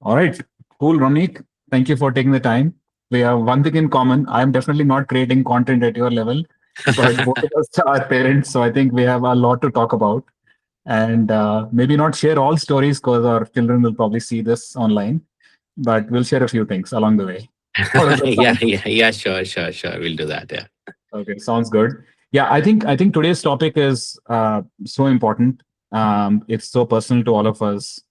All right, cool, Ramneek. Thank you for taking the time. We have one thing in common. I'm definitely not creating content at your level, but both of us are parents, so I think we have a lot to talk about. And maybe not share all stories because our children will probably see this online, but we'll share a few things along the way. How does that Yeah, sound? yeah, yeah. Sure, sure, sure. We'll do that. Yeah. Okay, sounds good. Yeah, I think today's topic is so important. It's so personal to all of us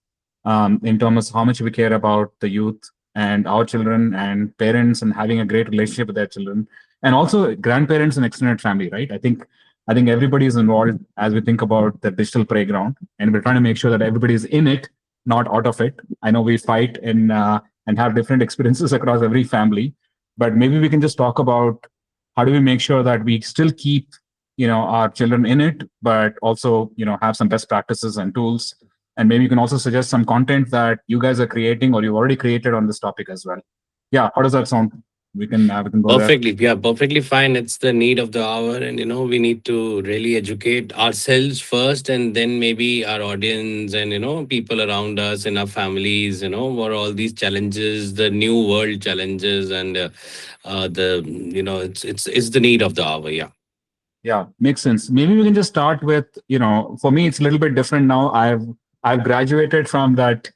in terms of how much we care about the youth and our children and parents and having a great relationship with their children and also grandparents and extended family. Right? I think everybody is involved as we think about the digital playground, and we're trying to make sure that everybody is in it, not out of it. I know we fight and have different experiences across every family, but maybe we can just talk about how do we make sure that we still keep our children in it, but also have some best practices and tools, and maybe you can also suggest some content that you guys are creating or you've already created on this topic as well. Yeah, how does that sound? We can go there. Perfectly. Yeah, perfectly fine. It's the need of the hour. And, we need to really educate ourselves first and then maybe our audience and, people around us and our families, what all these challenges, the new world challenges and it's the need of the hour. Yeah. Yeah, makes sense. Maybe we can just start with, for me, it's a little bit different now. I've graduated from that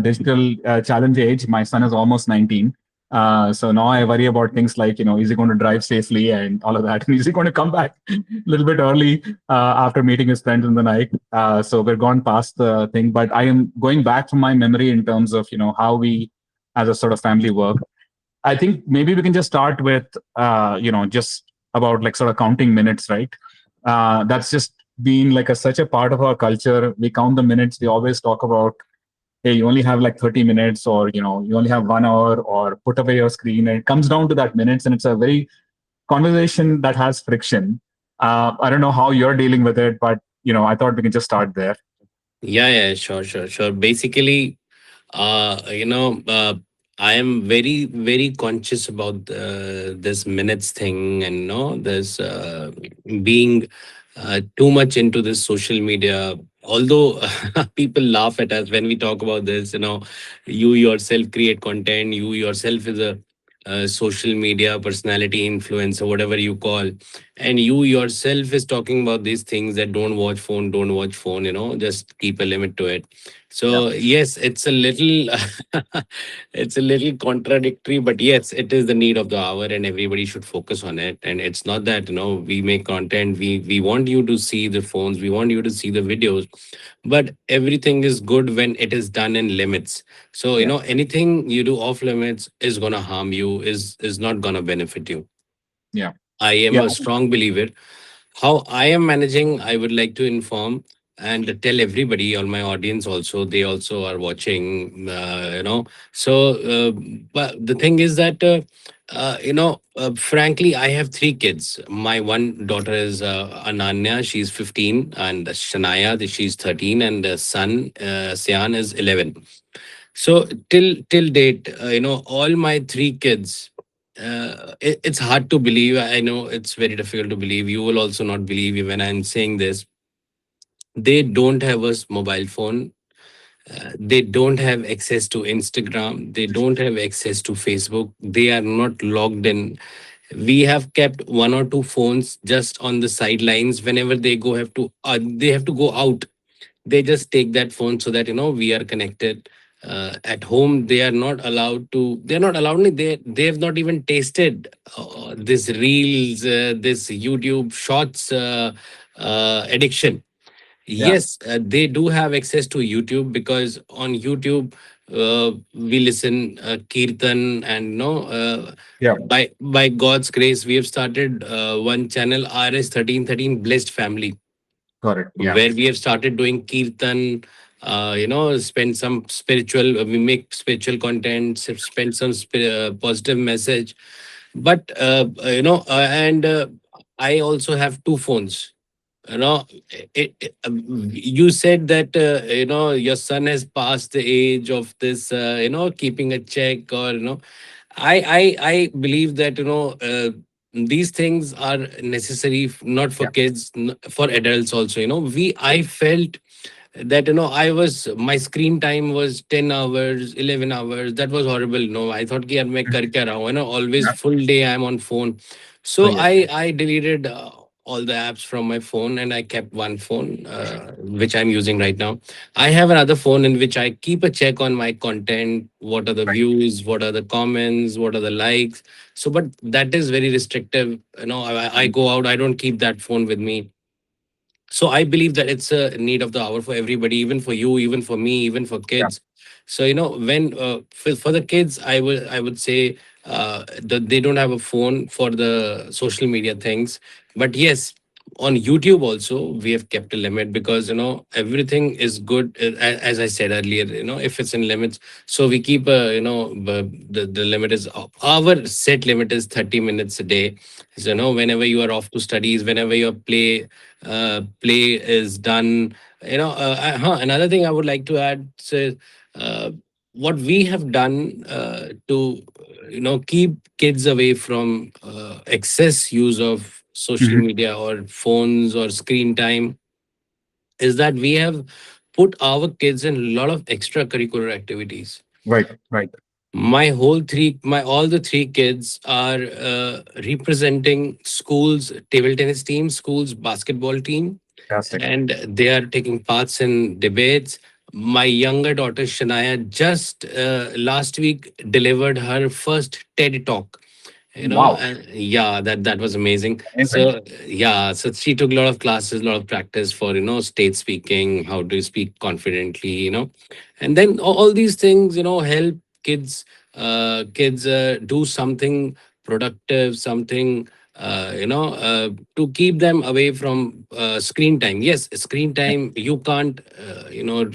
digital challenge age. My son is almost 19. So now I worry about things like, is he going to drive safely and all of that? And is he going to come back a little bit early after meeting his friends in the night? So we're gone past the thing, but I am going back from my memory in terms of, how we as a sort of family work. I think maybe we can just start with, just about like sort of counting minutes, right? That's just been like such a part of our culture. We count the minutes. We always talk about, hey, you only have like 30 minutes, or you only have 1 hour, or put away your screen. And it comes down to that minutes, and it's a very conversation that has friction. I don't know how you're dealing with it, but I thought we can just start there. Yeah, yeah, sure, sure, sure. Basically, I am very, very conscious about this minutes thing and this being too much into this social media. Although people laugh at us when we talk about this, you yourself create content, you yourself is a social media personality influencer, whatever you call, and you yourself is talking about these things that don't watch phone, just keep a limit to it. Yeah, So yes, it's a little it's a little contradictory, but yes, it is the need of the hour and everybody should focus on it. And it's not that, we make content, we want you to see the phones, we want you to see the videos, but everything is good when it is done in limits. So, yeah, anything you do off limits is gonna harm you, is not gonna benefit you. yeah, I am yeah. a strong believer. How I am managing, I would like to inform and tell everybody, all my audience also, they also are watching, So, but the thing is that, frankly, I have three kids. My one daughter is Ananya, she's 15, and Shania, she's 13, and son, Sian, is 11. So till date, all my three kids. It's hard to believe. I know it's very difficult to believe. You will also not believe me when I'm saying this. They don't have a mobile phone. They don't have access to Instagram. They don't have access to Facebook. They are not logged in. We have kept one or two phones just on the sidelines. Whenever they have to go out, they just take that phone so that we are connected. At home they are not allowed to, they're not allowed, they have not even tasted this reels, this YouTube shorts addiction. Yeah, Yes, they do have access to YouTube because on YouTube we listen kirtan, and yeah. by God's grace we have started one channel, RS 1313 Blessed Family, Got it. Yeah, where we have started doing kirtan, spend some spiritual, we make spiritual content, spend some positive message. But and I also have two phones. you know you said that your son has passed the age of this, keeping a check, or I believe that these things are necessary, not for yeah, kids, for adults also. We I felt that I was, my screen time was 10 hours, 11 hours. That was horrible. No, I thought कि यार मैं कर क्या रहा हूँ, always Yeah. full day I'm on phone. Oh, So yes. I deleted all the apps from my phone, and I kept one phone, which I'm using right now. I have another phone in which I keep a check on my content. What are the Right. views? What are the comments? What are the likes? So, but that is very restrictive. I Mhm. go out. I don't keep that phone with me. So I believe that it's a need of the hour for everybody, even for you, even for me, even for Yeah. kids. So when for the kids, I would say that they don't have a phone for the social media things. But yes, on YouTube also we have kept a limit, because everything is good, as I said earlier, if it's in limits. So we keep the limit is, our set limit is 30 minutes a day. So whenever you are off to studies, whenever your play is done. Another thing I would like to add, so what we have done to keep kids away from excess use of social Mhm. media or phones or screen time, is that we have put our kids in a lot of extracurricular activities. Right. Right. My all the three kids are representing schools table tennis team, schools basketball team, Fantastic. and they are taking parts in debates. My younger daughter Shania just last week delivered her first TED talk. Wow. Yeah, that was amazing. Amazing. So yeah, so she took a lot of classes, a lot of practice for state speaking, how to speak confidently, and then all these things help kids do something productive, something to keep them away from screen time. Yes, screen Yeah. time, you can't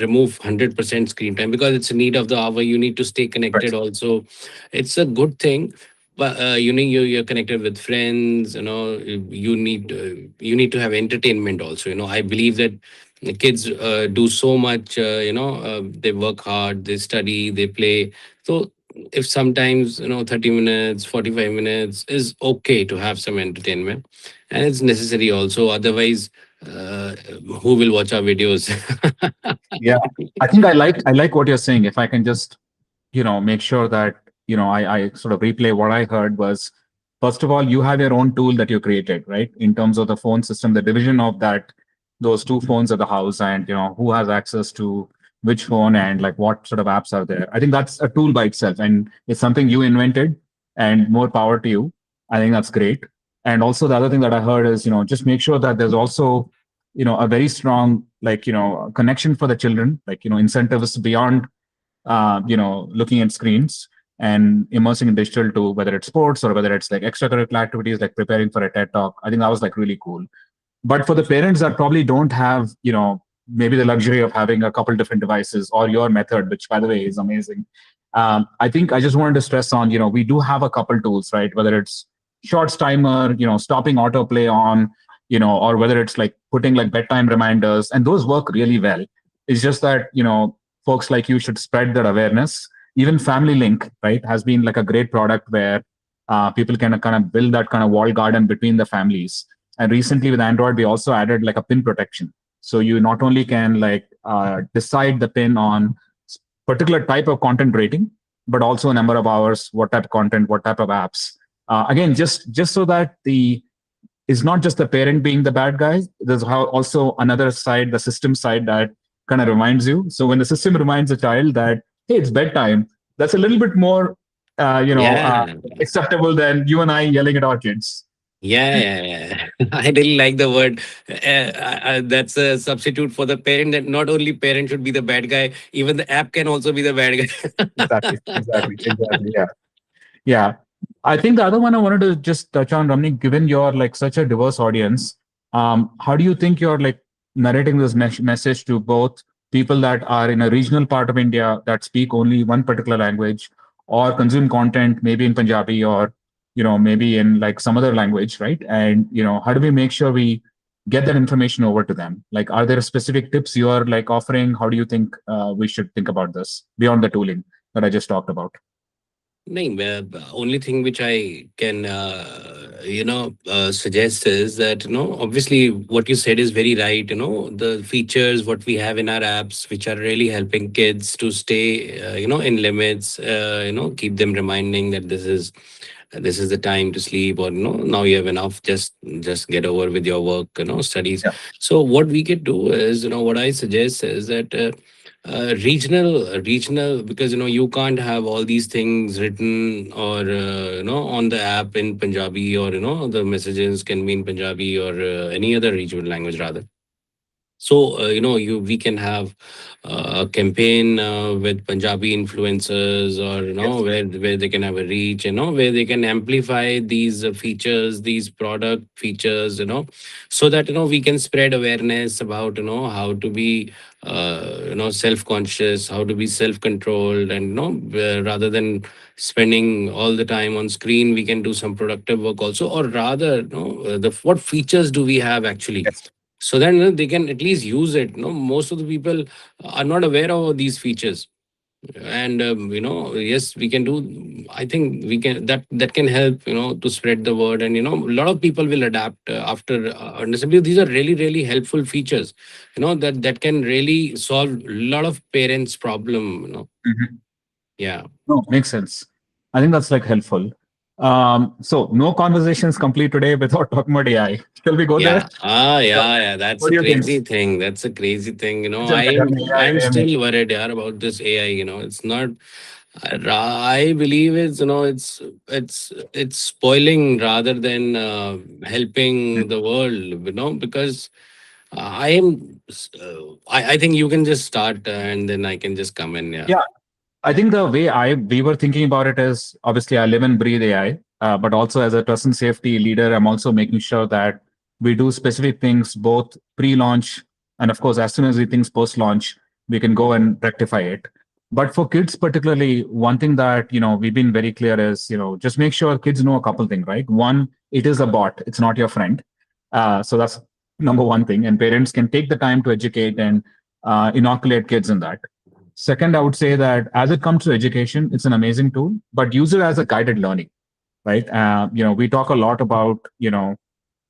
remove 100% screen time, because it's a need of the hour. You need to stay Right. connected also. It's a good thing, but you're connected with friends. You need to have entertainment also. I believe that the kids do so much. They work hard, they study, they play. So if sometimes 30 minutes, 45 minutes is okay to have some entertainment, and it's necessary also. Otherwise, who will watch our videos? Yeah. I like what you're saying. If I can just make sure that I sort of replay what I heard was, first of all, you have your own tool that you created, right, in terms of the phone system, the division of that, those two phones at the house, and who has access to which phone, and like what sort of apps are there. I think that's a tool by itself, and it's something you invented, and more power to you. I think that's great. And also the other thing that I heard is just make sure that there's also a very strong, like connection for the children, like incentives beyond looking at screens and immersing in digital too, whether it's sports or whether it's like extracurricular activities like preparing for a TED talk. I think that was like really cool. But for the parents that probably don't have, maybe the luxury of having a couple different devices, or your method, which by the way is amazing. I think I just wanted to stress on, we do have a couple tools, right? Whether it's shorts timer, stopping autoplay on, or whether it's like putting like bedtime reminders, and those work really well. It's just that, folks like you should spread that awareness. Even Family Link, right, has been like a great product where people can kind of build that kind of wall garden between the families. And recently with Android, we also added like a pin protection. So you not only can like decide the pin on particular type of content rating, but also a number of hours, what type of content, what type of apps. Again, just so that the is not just the parent being the bad guy. There's also another side, the system side, that kind of reminds you. So when the system reminds a child that, hey, it's bedtime, that's a little bit more, Yeah. acceptable than you and I yelling at our kids. Yeah, yeah, yeah. I really like the word. That's a substitute for the parent. That not only parent should be the bad guy, even the app can also be the bad Exactly, exactly, guy. exactly. Yeah. Yeah. I think the other one I wanted to just touch on, Ramneek, given you're like such a diverse audience, how do you think you're like narrating this message to both people that are in a regional part of India that speak only one particular language, or consume content maybe in Punjabi, or, maybe in like some other language, right? And, how do we make sure we get that information over to them? Like, are there specific tips you are like offering? How do you think we should think about this beyond the tooling that I just talked about? No, only thing which I can, suggest is that, obviously what you said is very right. The features what we have in our apps, which are really helping kids to stay, in limits, keep them reminding that this is the time to sleep, or now you have enough, just get over with your work, studies. Yeah. So what we could do is, what I suggest is that, regional, because you can't have all these things written, or on the app in Punjabi, or the messages can be in Punjabi, or any other regional language rather. So you we can have a campaign with Punjabi influencers, or Yes. where they can have a reach, where they can amplify these features, these product features, so that we can spread awareness about how to be self conscious, how to be self controlled, and rather than spending all the time on screen, we can do some productive work also, or rather, the what features do we have actually, Yes. so then they can at least use it. Most of the people are not aware of these features, and yes, we can do. I think we can, that can help to spread the word, and a lot of people will adapt after understanding. These are really really helpful features, that can really solve a lot of parents problem. Mhm. Yeah. No, makes sense. I think that's like helpful. So no conversation is complete today without talking about AI. Shall we go there? Yeah. Yeah. That's What a do you think? crazy thing. That's a crazy thing. Just like having I'm AI. still worried, yeah, about this AI. It's not. I believe it's spoiling rather than helping the world. Because I am. I think you can just start, and then I can just come in. Yeah. Yeah, I think the way I we were thinking about it is obviously I live and breathe AI, but also as a trust and safety leader, I'm also making sure that we do specific things both pre-launch and of course as soon as we things post-launch, we can go and rectify it. But for kids particularly, one thing that we've been very clear is just make sure kids know a couple things, right? One, it is a bot; it's not your friend. So that's number one thing, and parents can take the time to educate and inoculate kids in that. Second, I would say that as it comes to education, it's an amazing tool, but use it as a guided learning, right? We talk a lot about,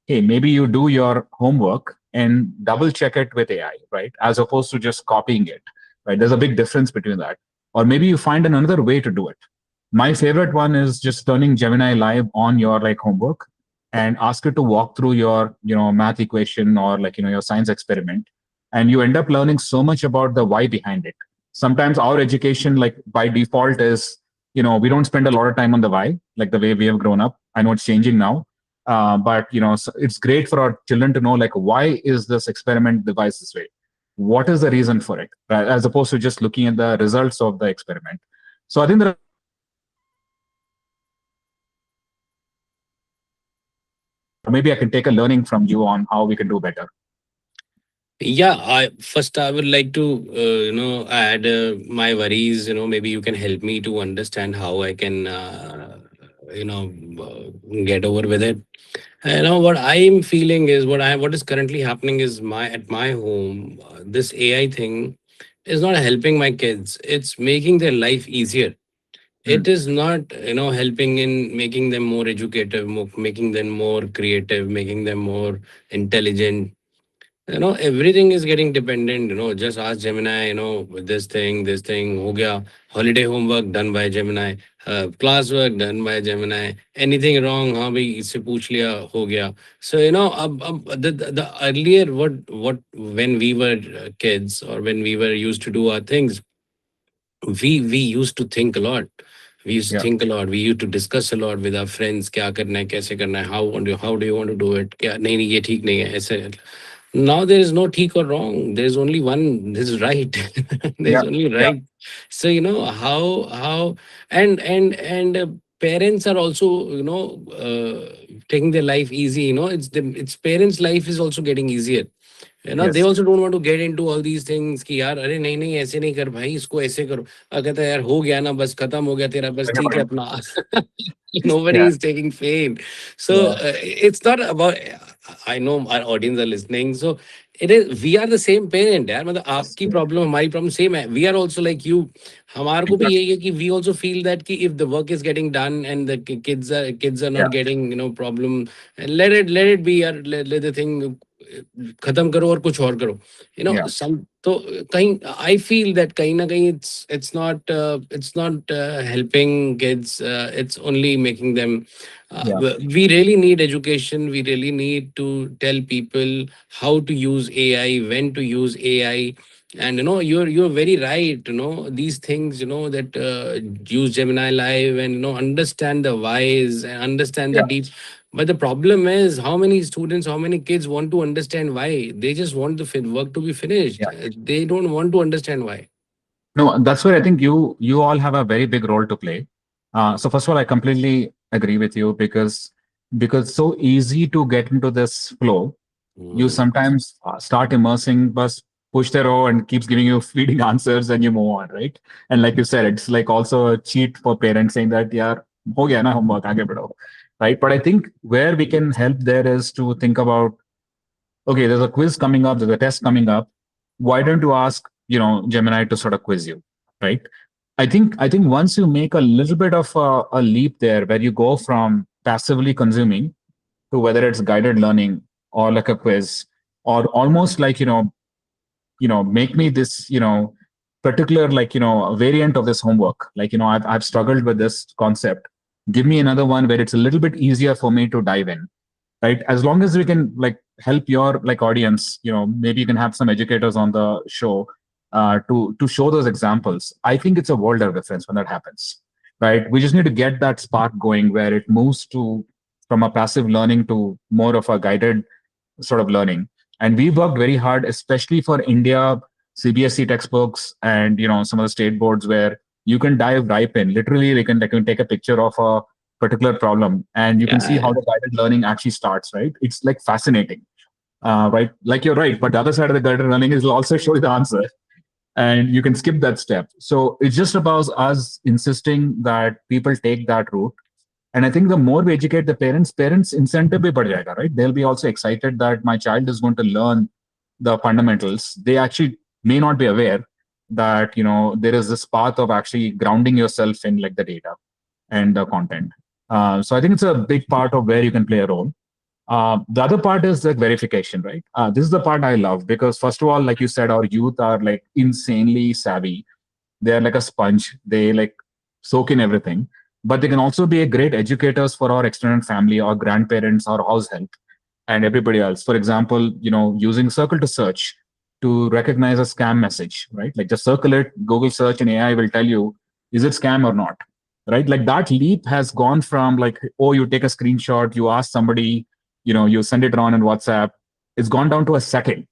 hey, maybe you do your homework and double check it with AI, right? As opposed to just copying it, right? There's a big difference between that. Or maybe you find another way to do it. My favorite one is just turning Gemini live on your like homework and ask it to walk through your, math equation or like, your science experiment. And you end up learning so much about the why behind it. Sometimes our education, like by default, is, we don't spend a lot of time on the why, like the way we have grown up. I know it's changing now, but it's great for our children to know like why is this experiment devised this way, what is the reason for it, right? As opposed to just looking at the results of the experiment. So I think there are maybe I can take a learning from you on how we can do better. Yeah, I would like to add my worries. Maybe you can help me to understand how I can get over with it. What I am feeling is, what is currently happening is, my at my home, this AI thing is not helping my kids. It's making their life easier. It Mm. is not helping in making them more educative, making them more creative, making them more intelligent. Everything is getting dependent. Just ask Gemini, this thing ho gaya. Holiday homework done by Gemini. Class work done by Gemini. Anything wrong, हाँ भाई इससे पूछ लिया, हो गया. So the earlier, what when we were kids, or when we were used to do our things, we used to think a lot. We used to Yeah. think a lot. We used to discuss a lot with our friends. क्या करना है, कैसे करना है, how do you want to do it, क्या नहीं नहीं ये ठीक नहीं है ऐसे. Now there is no ठीक or wrong. There is only one. This is right. There's Yeah. only Yeah. right. So how and parents are also taking their life easy. It's parents' life is also getting easier. They Yes. also don't want to get into all these things कि यार अरे नहीं नहीं ऐसे नहीं कर भाई, इसको ऐसे करो. कहता है यार हो गया ना, बस खत्म हो गया तेरा, बस ठीक है अपना. Nobody Yeah. is taking pain. So Yeah. it's not about. I know our audience are listening. So it is, we are the same parent यार, मतलब Yes, आपकी correct. प्रॉब्लम हमारी प्रॉब्लम सेम है, we are also like you. हमारे को भी Exactly. यही है कि we also feel that कि if the work is getting done and the kids are Yeah, not getting, problem, let it be यार, let the thing खत्म करो और कुछ और करो, yeah, some, तो कहीं I feel that कहीं ना कहीं it's not helping kids, it's only making them, yeah, we really need education, we really need to tell people how to use AI, when to use AI. And you're very right, these things, that use Gemini Live, and understand the whys and understand the yeah, deep. But the problem is, how many students, how many kids want to understand why? They just want the work to be finished. yeah. They don't want to understand why. No, that's where I think you all have a very big role to play. So first of all, I completely agree with you because so easy to get into this flow. You Mm. sometimes start immersing, but push the row and keeps giving you feeding answers, and you move on, right? And like you said, it's like also a cheat for parents saying that, yeah, ho gaya na homework, aage badho, right? But I think where we can help there is to think about, okay, there's a quiz coming up, there's a test coming up. Why don't you ask, Gemini to sort of quiz you, right? I think once you make a little bit of a leap there, where you go from passively consuming to whether it's guided learning or like a quiz, or almost like make me this particular, like variant of this homework. Like I've struggled with this concept. Give me another one where it's a little bit easier for me to dive in, right? As long as we can like help your like audience, maybe you can have some educators on the show to show those examples. I think it's a world of difference when that happens, right? We just need to get that spark going where it moves to from a passive learning to more of a guided sort of learning. And we worked very hard, especially for India CBSE textbooks and some of the state boards where you can dive right in. Literally, they can take a picture of a particular problem and you can see how Yeah. the guided learning actually starts. Right? It's like fascinating, right? Like you're right, but the other side of the guided learning is also show you the answer, and you can skip that step. So it's just about us insisting that people take that route. And I think the more we educate the parents incentive bhi बढ़ जाएगा, right? They'll be also excited that my child is going to learn the fundamentals. They actually may not be aware that there is this path of actually grounding yourself in like the data and the content. So I think it's a big part of where you can play a role. The other part is like verification, right? This is the part I love because first of all, like you said, our youth are like insanely savvy. They're like a sponge. They like soak in everything. But they can also be a great educators for our extended family, our grandparents, our house help, and everybody else. For example, using Circle to search to recognize a scam message, right? Like just circle it, Google search, and AI will tell you is it scam or not, right? Like that leap has gone from like, oh, you take a screenshot, you ask somebody, you send it around in WhatsApp. It's gone down to a second,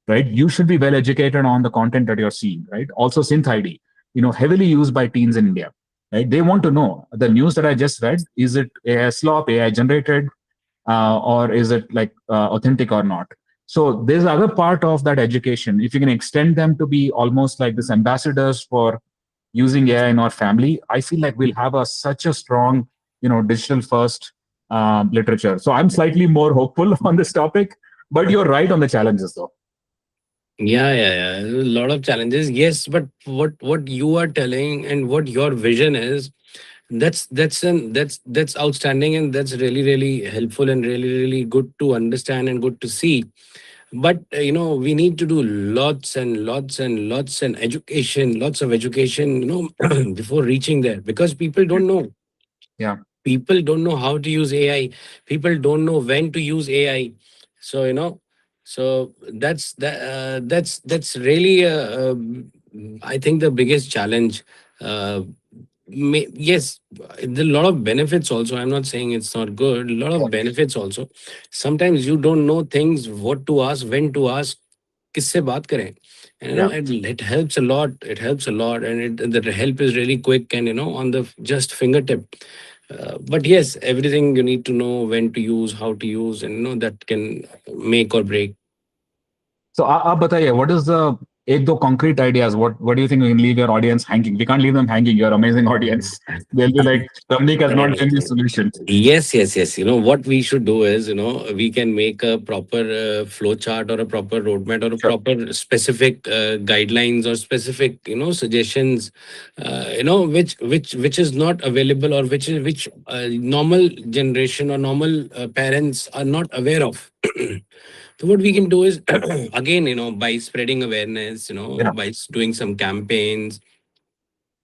right? You should be well educated on the content that you're seeing, right? Also, Synth ID, heavily used by teens in India, right? They want to know the news that I just read, is it AI slop, AI generated, or is it like authentic or not? So there's other part of that education. If you can extend them to be almost like this ambassadors for using AI in our family, I feel like we'll have such a strong, digital first literature. So I'm slightly more hopeful on this topic, but you're right on the challenges though. Yeah. A lot of challenges. Yes, but what you are telling and what your vision is, that's outstanding, and that's really helpful and really good to understand and good to see. But we need to do lots and lots and lots and education, lots of education, before reaching there, because Yeah, people don't know how to use AI. People don't know when to use AI. So that's really I think the biggest challenge. uh, yes, there are a lot of benefits also. I'm not saying it's not good. A lot yeah, of benefits also. Sometimes you don't know things, what to ask, when to ask, किससे बात करें. And yeah. it helps a lot. It helps a lot, and the help is really quick and on the just fingertip. But yes, everything you need to know when to use, how to use, and that can make or break. So आप बताइए, what is the एक दो concrete ideas. What do you think we can leave your audience hanging? We can't leave them hanging. You're amazing audience. They'll be like, Ramneek has not given me solution. Yes, yes, yes. What we should do is, we can make a proper flow chart or a proper roadmap or a Sure. proper specific guidelines or specific, suggestions, which is not available, or which normal generation or normal parents are not aware of. So what we can do is, again, by spreading awareness, Yeah. by doing some campaigns,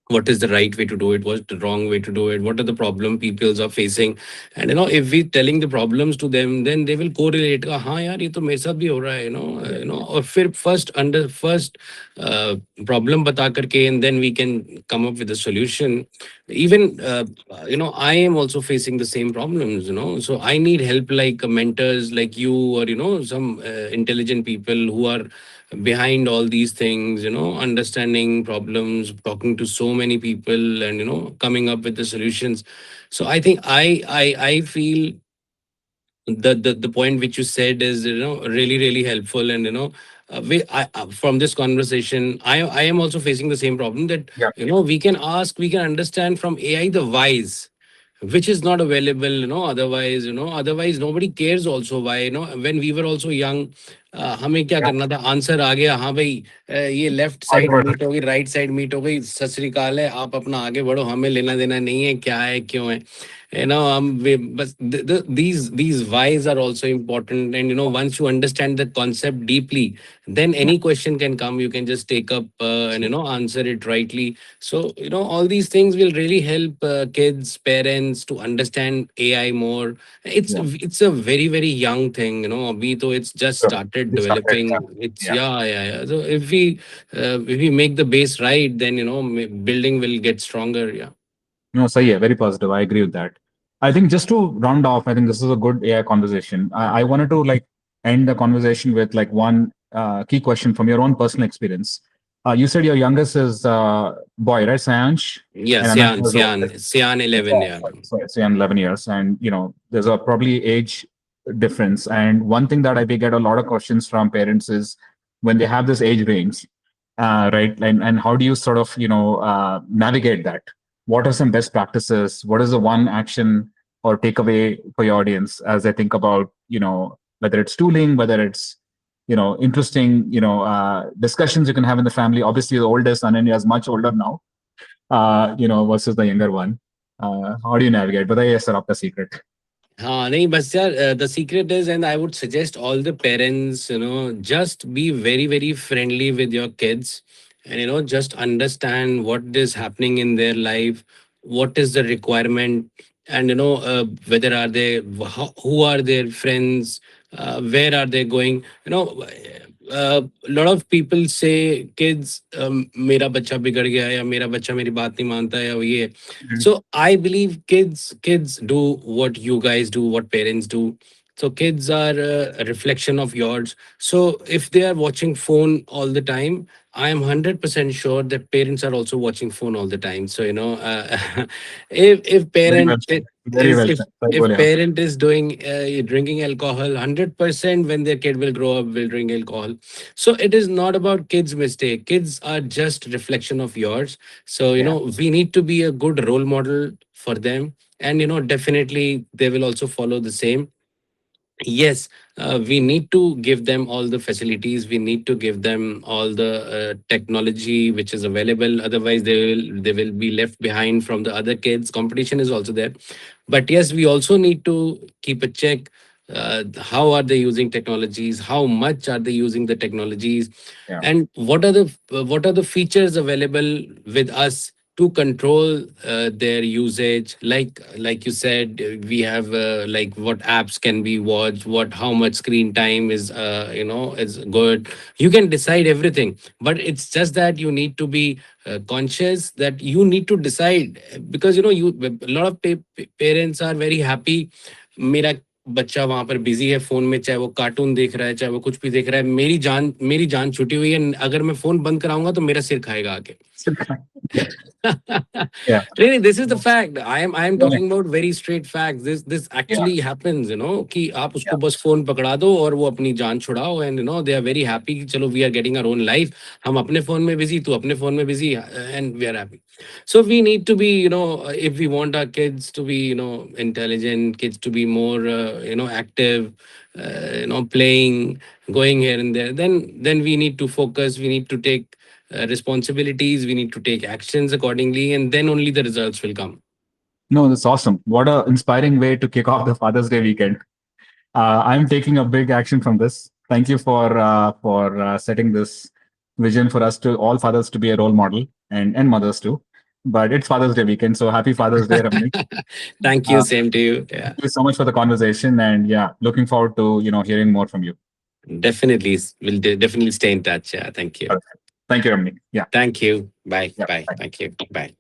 what is the right way to do it, what's the wrong way to do it, what are the problem peoples are facing. And if we telling the problems to them, then they will correlate, हाँ यार ये तो मेरे साथ भी हो रहा है, और फिर first uh, problem बता करके, and then we can come up with a solution. Even I am also facing the same problems, so I need help, like mentors like you, or some intelligent people who are behind all these things, understanding problems, talking to so many people, and coming up with the solutions. So I think I feel the point which you said is, really really helpful. And from this conversation, I am also facing the same problem, that Yeah. we can ask, we can understand from AI the whys, which is not available, otherwise nobody cares also. Why, when we were also young, हमें क्या Yeah. करना था, answer आ गया, हाँ भाई, ये left side Forward. Meet हो गई, राइट साइड मीट हो गई, सत श्री अकाल है, आप अपना आगे बढ़ो, हमें लेना देना नहीं है, क्या है क्यों है, but these whys are also important. And once you understand the concept deeply, then Yeah. any question can come, you can just take up and True. answer it rightly. So all these things will really help kids, parents, to understand AI more. Yeah. It's a very very young thing, abhi to it's just Sure. started Just started. developing. Exactly. It's, Yeah. yeah, yeah, yeah. So if we make the base right, then building will get stronger. Yeah. No, so yeah, very positive. I agree with that. I think just to round off, I think this is a good AI conversation. I wanted to like end the conversation with like one key question from your own personal experience. You said your youngest is boy, right? Sayansh, Yeah, and Sian, Ananya is Sian, oldest. Sian 11, yeah. So it's 11 years, and there's a probably age difference. And one thing that I get a lot of questions from parents is when they have this age range, right? And how do you sort of navigate that? What are some best practices? What is the one action or takeaway for your audience as they think about whether it's tooling, whether it's interesting discussions you can have in the family. Obviously, the oldest Ananya is much older now, versus the younger one. How do you navigate? बताइए sir आपका secret. हाँ नहीं बस यार, the secret is, and I would suggest all the parents, just be very very friendly with your kids, and just understand what is happening in their life, what is the requirement, and whether are they, who are their friends, where are they going, a lot of people say kids, मेरा बच्चा बिगड़ गया, या मेरा बच्चा मेरी बात नहीं मानता, या ये. Mhm. So I believe kids do what you guys do, what parents do. So kids are a reflection of yours. So if they are watching phone all the time, I am 100% sure that parents are also watching phone all the time. So if Very well parent said. Very is well if said. सही if बोले आप. parent is doing drinking alcohol, 100% when their kid will grow up will drink alcohol. So it is not about kids mistake, kids are just reflection of yours. So Yeah. we need to be a good role model for them, and definitely they will also follow the same. Yes, we need to give them all the facilities, we need to give them all the technology which is available, otherwise they will be left behind from the other kids. Competition is also there, but yes, we also need to keep a check, how are they using technologies, how much are they using the technologies, Yeah. and what are the features available with us to control their usage. Like you said, we have like what apps can be watched, what how much screen time is good. You can decide everything, but it's just that you need to be conscious that you need to decide, because you a lot of parents are very happy, मेरा बच्चा वहां पर busy है phone में, चाहे वो cartoon देख रहा है, चाहे वो कुछ भी देख रहा है, मेरी जान छुटी हुई है, अगर मैं फोन बंद कराऊंगा तो मेरा सिर खाएगा आके. Yeah. Really, this is the fact. I am Yeah. talking about very straight facts. This Yeah. actually happens, कि आप Yeah. उसको बस फोन पकड़ा दो और वो अपनी जान छुड़ाओ, and they are very happy कि चलो we are getting our own life. हम अपने फोन में busy, तू अपने फोन में busy, and we are happy. So we need to be, if we want our kids to be, intelligent, kids to be more, active, playing, going here and there, then we need to focus. We need to take responsibilities. We need to take actions accordingly, and then only the results will come. No, that's awesome. What a inspiring way to kick off the Father's Day weekend. I'm taking a big action from this. Thank you for setting this vision for us to all fathers to be a role model and mothers too. But it's Father's Day weekend, so happy Father's Day, Ramneek. Thank you. Uh, Same to you. Yeah, thank you so much for the conversation, and yeah, looking forward to hearing more from you. definitely. We'll definitely stay in touch. Yeah. Thank you. Okay. Thank you, Ramneek. Yeah, Thank you. Bye. yeah. Bye. Bye. Thank you. Bye.